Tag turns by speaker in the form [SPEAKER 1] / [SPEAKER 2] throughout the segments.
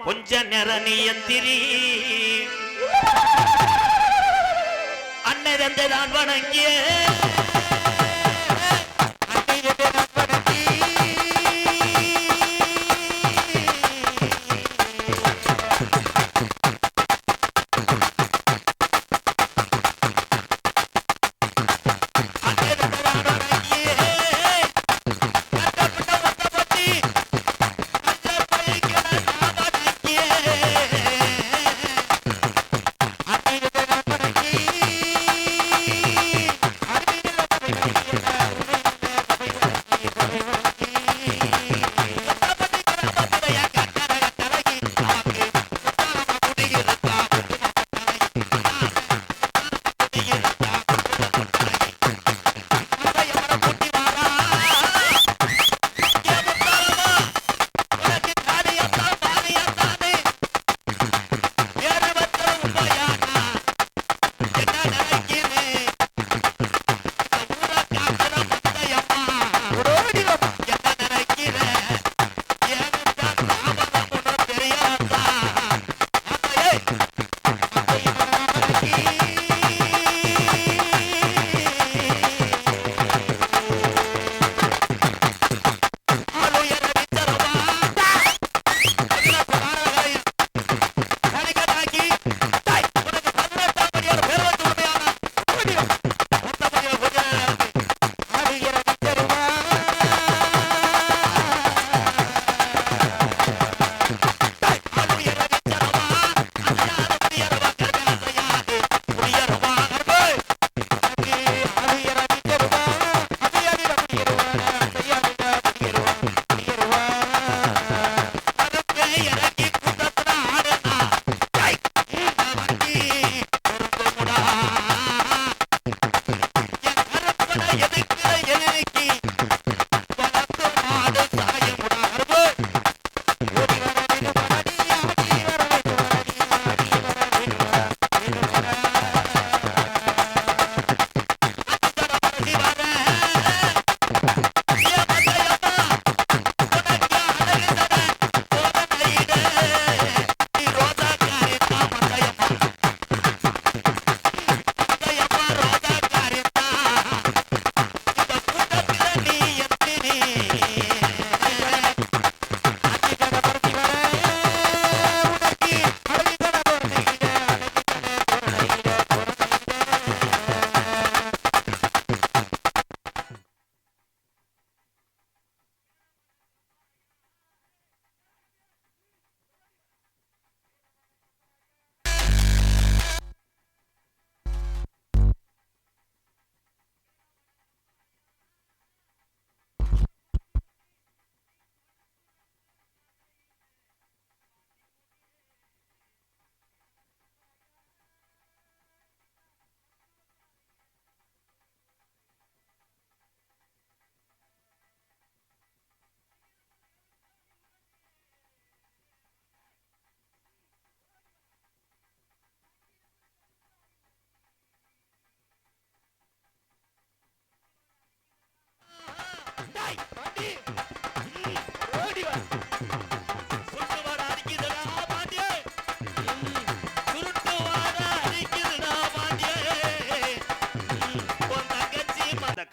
[SPEAKER 1] கொஞ்ச நேரம் நீ எந்திரி அன்னை தந்தை நான் வணங்கிய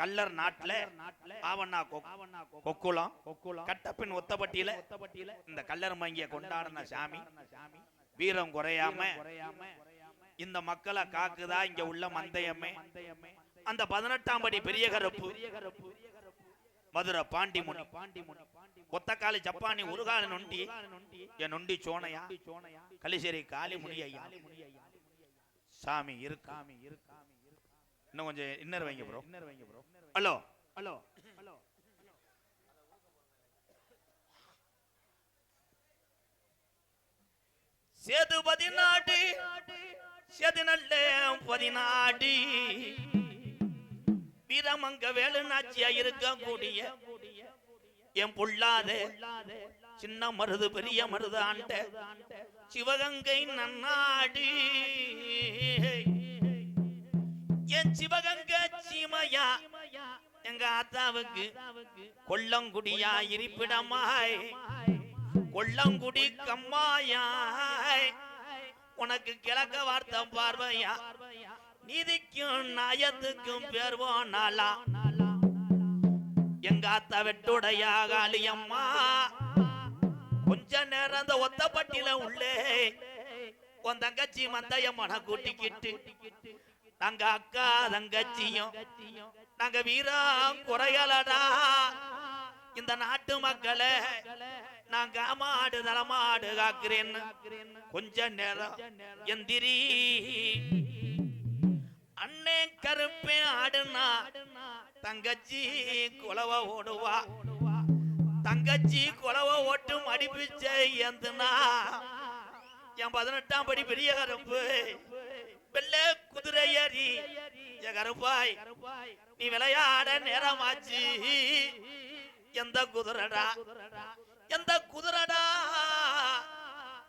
[SPEAKER 1] கல்லர் நாட்டுல ஆவண்ணா கொக்குளம் கட்டப்பின் ஒத்தப்பட்டியில இந்த கல்லர் மங்கிய கொண்டாடின சாமி வீரம் குறையாம இந்த மக்களை காக்குதா இங்க உள்ள மந்தையமே. அந்த 18ஆம் படி பெரிய கருப்பு மதுரை பாண்டிமுனி ஒத்தக்காலி ஜப்பானி உருகால நொண்டி என் நொண்டி சோனையா கலிசேரி காளி முனி ஐயா சாமி இருக்கு. இன்னும் கொஞ்சம் இன்னர் வைங்க bro. Hello hello hello Sethu 14 Sethu நல்ல 14 வீரமங்க வேலு நாச்சியா இருக்கக்கூடிய என் பொல்லாத சின்ன மருது பெரிய மருது ஆண்ட சிவகங்கை நன்னாடு என் சிவகங்கை சீமையா எங்க ஆத்தாவுக்கு கொல்லங்குடியா இருப்பிடமாய் கொள்ளங்குடி கம்மாயா உனக்கு கிழக்க வார்த்தை பார்வையா நீதிக்கும் நியாயத்துக்கும் பேர் போனாலா எங்க அத்தா வெட்டுடைய காளியம்மா கொஞ்ச நேரம் அந்த ஒத்தப்பட்டியில உள்ளே உன் தங்கச்சி மந்தையம்மனை கூட்டிக்கிட்டு நாங்க அக்கா தங்கச்சியும் நாங்க வீரம் குறையலடா இந்த நாட்டு மக்களை நாங்க மாடு தலமாடு காக்கிறேன் கொஞ்ச நேரம் எந்திரி அண்ணே கருப்பே ஆடுனா தங்கச்சி குலவ ஓடுவா தங்கச்சி குலவ ஓட்டும் அடிப்பிச்ச எந்தனா என் 18ஆம் படி பெரிய கருப்பு வெள்ள குதிரை ஏறி கருப்பாய் நீ விளையாட நேரமாச்சு எந்த குதிரடா எந்த குதிரடா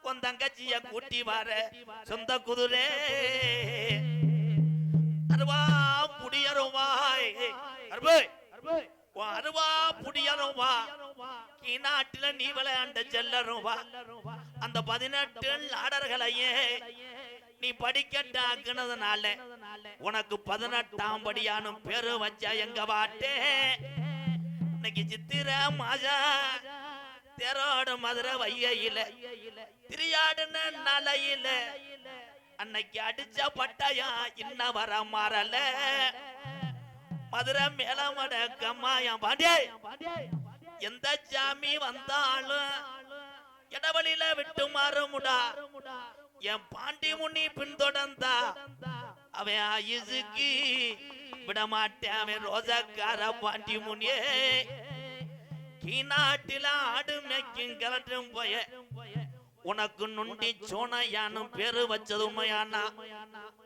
[SPEAKER 1] உன் தங்கச்சிய கூட்டி வர சொந்த குதிரை அருவா புடியருவாய் அருவா புடியருவா நாட்டில நீ விளையாண்ட செல்லருவா அந்த 18 ஆடர்களையே நீ படிக்கட்டாக்குனதுனால உனக்கு 18ஆம் படியானும் பேரு வச்சா எங்க பாட்டே இன்னைக்கு சித்திர மாஜா தேரோட மதுரை வையில திரியாடுன நலையில அன்னைக்கு அடிச்ச பட்டாயா இன்ன வர மாறல மதுரை மேலமட கம்மாயம் பாண்டியே எந்த சாமி வந்தாலும் இடவழியில விட்டு மாறுமுடா என் பாண்டி முனி பின்தொடர்ந்தா அவன் ஆயுசுக்கு விடமாட்டேன் அவன் ரோஜக்கார பாண்டி முனியே கீநாட்டில ஆடு மேய்க்கும் கிளட்டும் போய உனக்கு நுண்டி சோனையானும் பேரு வச்சது உண்மையானா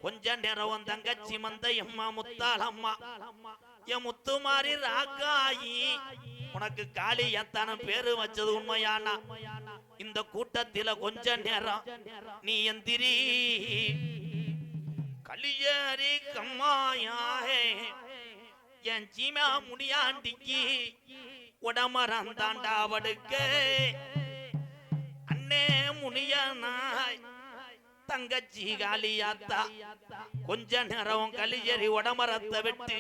[SPEAKER 1] கொஞ்ச நேரம் உன் தங்கச்சி மந்தையம்மா முத்தாளம்மா என் முத்துமாரி ராக்காயி உனக்கு காளி எத்தானும் பேரு வச்சது உண்மையானா இந்த கூட்டத்தில கொஞ்ச நேரம் நீ எந்திரி களியேறி கம்மாயே என் சீமா முடியாண்டிக்கு உடமரம் தாண்டாவடுக்க அண்ணே முனியனாய் தங்கச்சி காளியாத்தா கொஞ்ச நேரம் களியேறி உடமரத்தை விட்டு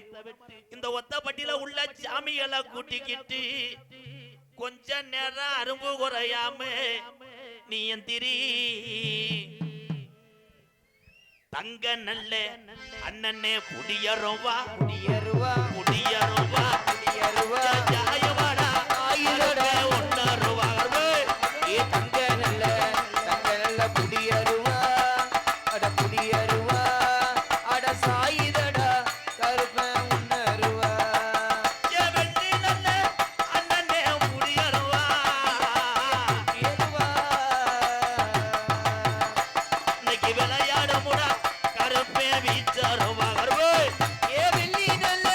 [SPEAKER 1] இந்த ஒத்தப்பட்டியில உள்ள சாமிகளை கூட்டிக்கிட்டு கொஞ்ச நேரம் அரும்பு குறையாம நீ எந்திரி தங்க நல்ல அண்ணனே புடியருவா புடியருவா புடியருவா புடியருவா ஜாயவாடா ஆயிரோட ஒன்னருவா ஏ தங்க நல்ல புடியருவா அட புடியருவா அட சாயிதடா கருப்ப உன்னருவா ஏ வெள்ளி நல்ல அண்ணனே புடியருவா புடியருவா இன்னைக்கு விளையாட முடா கருப்பே வீச்சருவா கருப்பு ஏ வெள்ளி நல்ல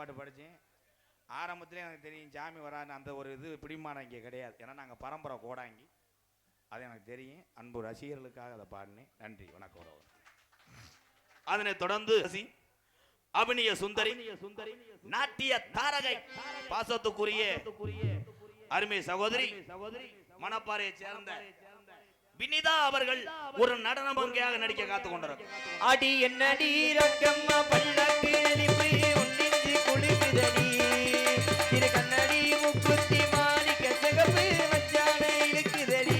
[SPEAKER 2] பாட்டு படித்தேன். ஆரம்பத்திலே எனக்கு தெரியும் சாமி வரான்னு. அந்த ஒரு இது பிடிமானம் இங்கே கிடையாது. ஏன்னா நாங்கள் பரம்பரை கோடாங்கி. அது எனக்கு தெரியும். அன்பு ரசிகர்களுக்காக அதை பாடினேன். நன்றி, வணக்கம்.
[SPEAKER 1] அதனை தொடர்ந்து அபிநய சுந்தரி, நாட்டிய தாரகை, பாசத்துக்குரிய அருமை சகோதரி மணப்பாறையை சேர்ந்த வினிதா அவர்கள் ஒரு நடன பங்கையாக நடிக்க காத்துக் கொண்டிருக்கிறார்.
[SPEAKER 3] அடி என்னடி ரக்கம்மா பல்லக்கு நெளிப்பு உன்னிஞ்சு குளிக்குதடி திரு கண்ணடி முக்குத்தி மாணிக்க சிகப்பு வச்சான இழுக்குதடி.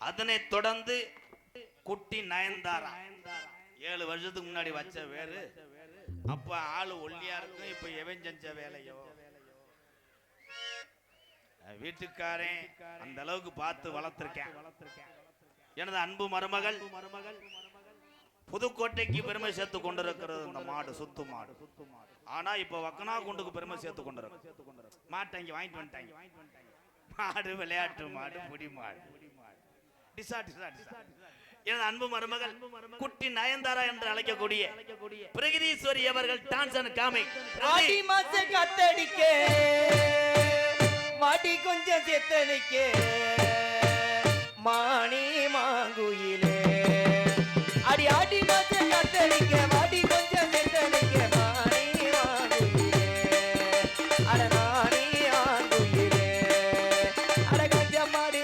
[SPEAKER 1] அதனை தொடர்ந்து குட்டி நயன்தாரா 7 வருஷத்துக்கு முன்னாடி வச்ச வேறு. அப்ப ஆளு ஒல்லியா இருக்கும். இப்ப எவன் செஞ்ச வேலையோ வீட்டுக்காரன் அந்த அளவுக்கு பார்த்து வளர்த்திருக்கேன். எனது அன்பு மருமகள் புதுக்கோட்டைக்கு பெருமை சேர்த்து கொண்டிருக்கிறது இந்த மாடு, சுத்து மாடு. ஆனா இப்ப வக்கனா குண்டுக்கு பெருமை சேர்த்து கொண்டிருக்கு. மாட்டை இங்க வாங்கிட்டு வந்துட்டாங்க. மாடு விளையாட்டு மாடு, புடி மாடு. எனது அன்பு மருமகள் குட்டி நயன்தாரா என்று அழைக்கக்கூடிய பிரகதீஸ்வரி அவர்கள் டான்ஸ் அண்ட் காமிக்.
[SPEAKER 3] ஆடி மாச கத்தடிக்க மாடி கொஞ்சம் செத்தனிக்க மாணி மாங்குயிலே அடி ஆடி மாச கத்தடிக்க மாடி கொஞ்சம் செத்தனிக்க மாணி மாங்குயிலே அட மாணி மாங்குயிலே அட கஞ்ச மாடி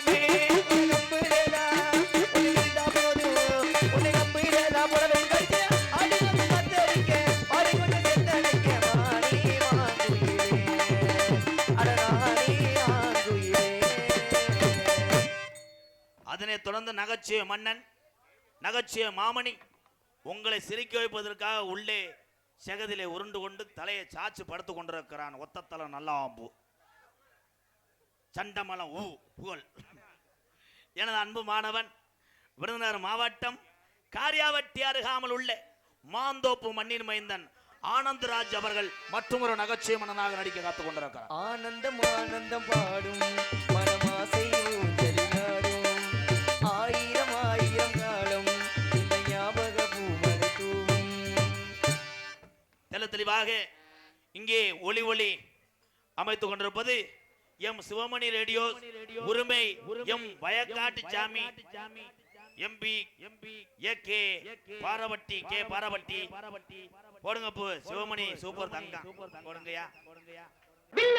[SPEAKER 1] அதனை தொடர்ந்து நகைச்சுவை மன்னன், நகைச்சுவை மாமணி உங்களை சிரிக்க வைப்பதற்காக உள்ளே செகதிலே உருண்டு கொண்டு தலையை சாச்சு படுத்து கொண்டிருக்கிறான். ஒத்தத்தலை நல்லா ஆம்பு சண்டமலம் ஊ புகழ். எனது அன்பு மாணவன் விருதுநகர் மாவட்டம் காரியாவட்டி அருகாமல் உள்ள மாந்தோப்பு மண்ணின் மைந்தன் ஆனந்தராஜ் அவர்கள் மற்றும் ஒரு நகைச்சுவை மன்னனாக நடிக்க காத்துக் கொண்டிருக்கிறார்.
[SPEAKER 3] ஆனந்தம் ஆனந்தம் பாடும் மனமாசை ஊஞ்சலினாடும் ஆயிரம் ஆயிரம் காலம் இந்த ஞாபக பூமலை தூவும்.
[SPEAKER 1] தெளிவாக இங்கே ஒளி ஒளி அமைத்துக் கொண்டிருப்பது எம் சிவமணி ரேடியோ உரிமை எம் வயக்காட்டு சாமி எம்பி ஏகே பாரவட்டி கே பாரவட்டி. போடுங்க சிவமணி சூப்பர் தங்கம் போடுங்கயா.